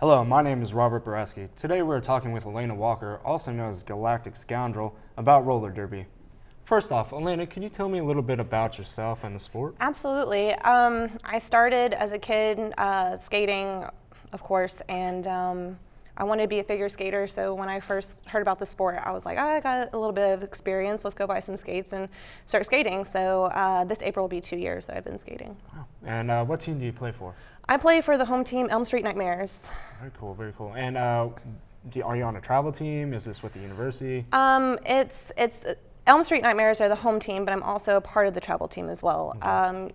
Hello, my name is Robert Boreski. Today we're talking with Elena Walker, also known as Galactic Scoundrel, about roller derby. First off, Elena, could you tell me a little bit about yourself and the sport? Absolutely. I started as a kid skating, of course, and I wanted to be a figure skater. So when I first heard about the sport, I was like, I got a little bit of experience. Let's go buy some skates and start skating. So this April will be 2 years that I've been skating. Wow. And what team do you play for? I play for the home team, Elm Street Nightmares. Very cool, very cool. And are you on a travel team? Is this with the university? It's Elm Street Nightmares are the home team, but I'm also a part of the travel team as well.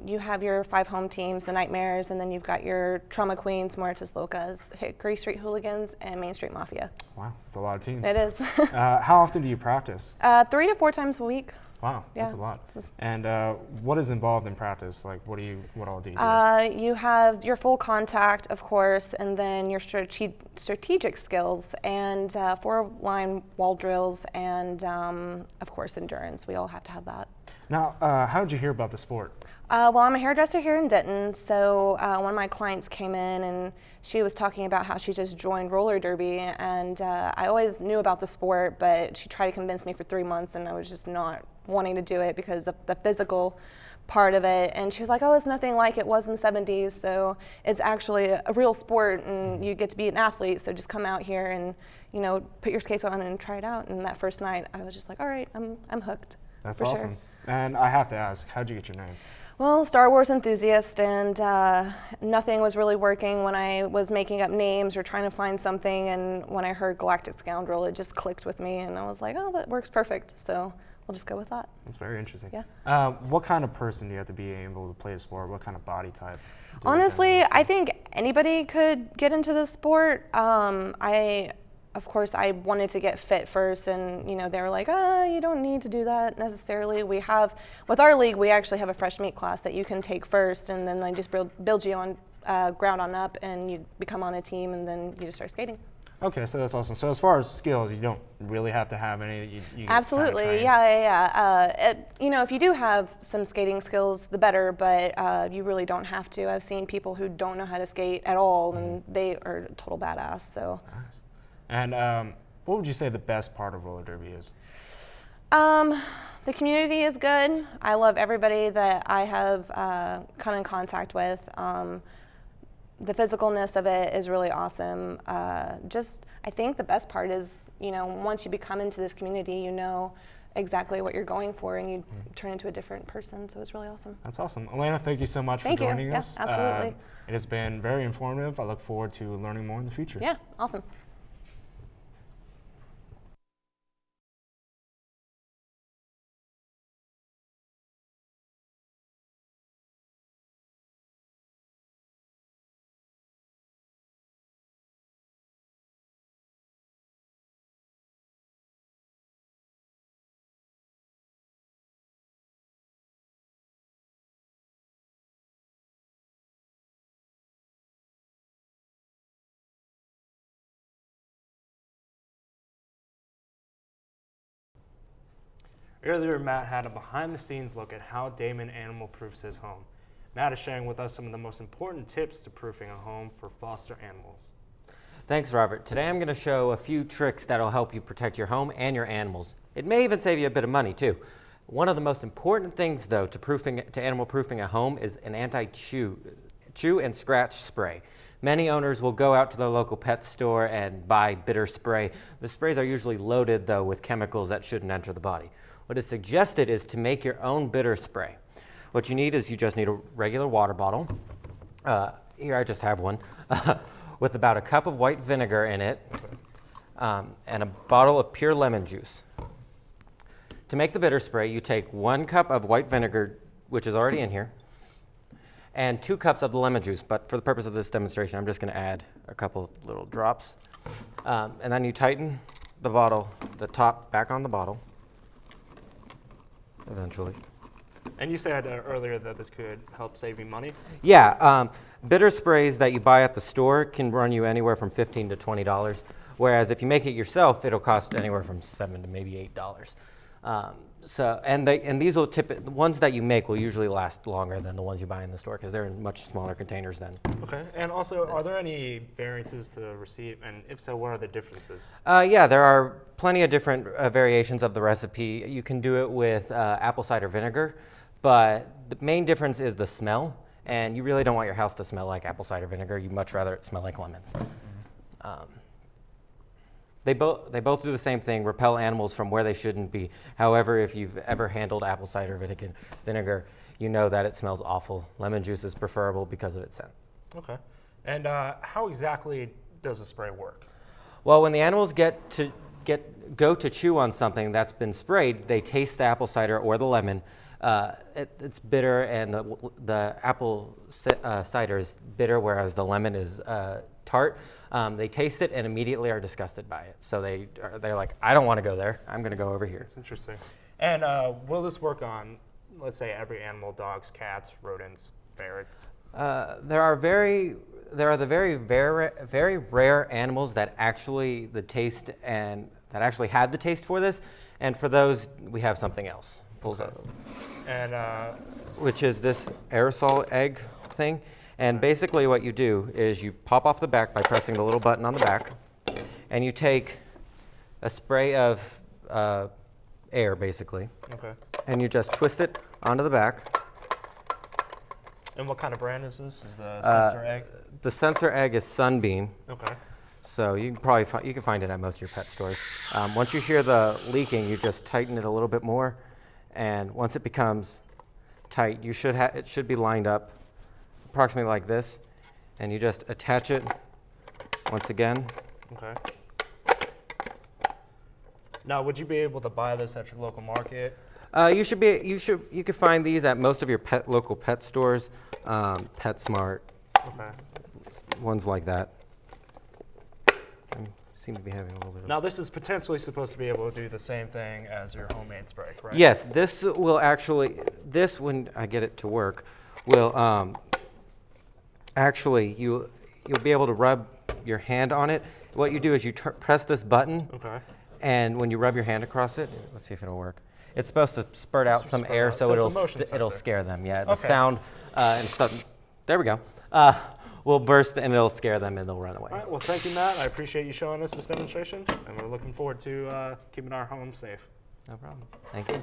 You have your 5 home teams, the Nightmares, and then you've got your Trauma Queens, Muertes Locas, Hickory Street Hooligans, and Main Street Mafia. Wow, that's a lot of teams. It is. How often do you practice? 3 to 4 times a week. Wow, that's a lot. And what is involved in practice? Like, what all do you do? You have your full contact, of course, and then your strategic skills, and 4-line wall drills, and of course endurance. We all have to have that. Now, how did you hear about the sport? Well, I'm a hairdresser here in Denton, so one of my clients came in and she was talking about how she just joined roller derby, and I always knew about the sport, but she tried to convince me for 3 months, and I was just not wanting to do it because of the physical part of it. And she was like, oh, it's nothing like it was in the 70s, so it's actually a real sport, and you get to be an athlete, so just come out here and, you know, put your skates on and try it out. And that first night, I was just like, all right, I'm hooked. That's for awesome. Sure. And I have to ask, how'd you get your name? Well, Star Wars enthusiast, and nothing was really working when I was making up names or trying to find something, and when I heard Galactic Scoundrel, it just clicked with me, and I was like, oh, that works perfect, so we'll just go with that. That's very interesting. Yeah. What kind of person do you have to be able to play the sport? What kind of body type? Honestly, I think anybody could get into this sport. Of course, I wanted to get fit first, and you know, they were like, you don't need to do that necessarily. With our league, we actually have a fresh meat class that you can take first, and then they just build you on ground on up, and you become on a team, and then you just start skating. Okay, so that's awesome. So as far as skills, you don't really have to have any. You Absolutely, kind of yeah. You know, if you do have some skating skills, the better, but you really don't have to. I've seen people who don't know how to skate at all, and they are a total badass. So. Nice. And what would you say the best part of roller derby is? The community is good. I love everybody that I have come in contact with. The physicalness of it is really awesome. I think the best part is, you know, once you become into this community, you know exactly what you're going for, and you turn into a different person. So it's really awesome. That's awesome. Elena, thank you so much for joining us. Yeah, absolutely. It has been very informative. I look forward to learning more in the future. Yeah, awesome. Earlier, Matt had a behind-the-scenes look at how Damon animal-proofs his home. Matt is sharing with us some of the most important tips to proofing a home for foster animals. Thanks, Robert. Today I'm going to show a few tricks that will help you protect your home and your animals. It may even save you a bit of money, too. One of the most important things, though, to animal-proofing a home is an anti-chew and scratch spray. Many owners will go out to the local pet store and buy bitter spray. The sprays are usually loaded, though, with chemicals that shouldn't enter the body. What is suggested is to make your own bitter spray. What you need is you just need a regular water bottle. Here I just have one, with about a cup of white vinegar in it, and a bottle of pure lemon juice. To make the bitter spray, you take 1 cup of white vinegar, which is already in here, and 2 cups of the lemon juice. But for the purpose of this demonstration, I'm just going to add a couple little drops. And then you tighten the bottle, the top back on the bottle. Eventually. And you said earlier that this could help save you money? Yeah, bitter sprays that you buy at the store can run you anywhere from $15 to $20, whereas if you make it yourself, it'll cost anywhere from $7 to maybe $8. And these will the ones that you make will usually last longer than the ones you buy in the store because they're in much smaller containers then. Okay. And also, are there any variances to the recipe? And if so, what are the differences? Yeah, there are plenty of different variations of the recipe. You can do it with apple cider vinegar, but the main difference is the smell. And you really don't want your house to smell like apple cider vinegar. You'd much rather it smell like lemons. They both do the same thing, repel animals from where they shouldn't be. However, if you've ever handled apple cider vinegar, you know that it smells awful. Lemon juice is preferable because of its scent. Okay. And how exactly does the spray work? Well, when the animals go to chew on something that's been sprayed, they taste the apple cider or the lemon. It's bitter, and the apple cider is bitter, whereas the lemon is tart. They taste it and immediately are disgusted by it. So they're like, I don't want to go there. I'm going to go over here. That's interesting. And will this work on, let's say, every animal: dogs, cats, rodents, ferrets? There are the very rare animals that actually have the taste for this, and for those we have something else. Pulls up. And which is this aerosol egg thing. And basically what you do is you pop off the back by pressing the little button on the back, and you take a spray of air, basically, okay. and you just twist it onto the back. And what kind of brand is this? Is the sensor egg? The sensor egg is Sunbeam. Okay. So you can probably you can find it at most of your pet stores. Once you hear the leaking, you just tighten it a little bit more, and once it becomes tight, it should be lined up approximately like this, and you just attach it once again. Okay. Now, would you be able to buy this at your local market? You could find these at most of your local pet stores, PetSmart, Okay. ones like that. I seem to be having a little bit of. Now, this is potentially supposed to be able to do the same thing as your homemade spray, correct? Yes, this will actually, when I get it to work, will actually, you'll be able to rub your hand on it. What you do is you press this button, Okay. and when you rub your hand across it, let's see if it'll work. It's supposed to spurt out some Spurt air, out. so So it's a it'll motion it'll sensor. scare them. Yeah, the Okay. sound and stuff. There we go. Will burst and it'll scare them and they'll run away. All right. Well, thank you, Matt. I appreciate you showing us this demonstration, and we're looking forward to keeping our home safe. No problem. Thank you.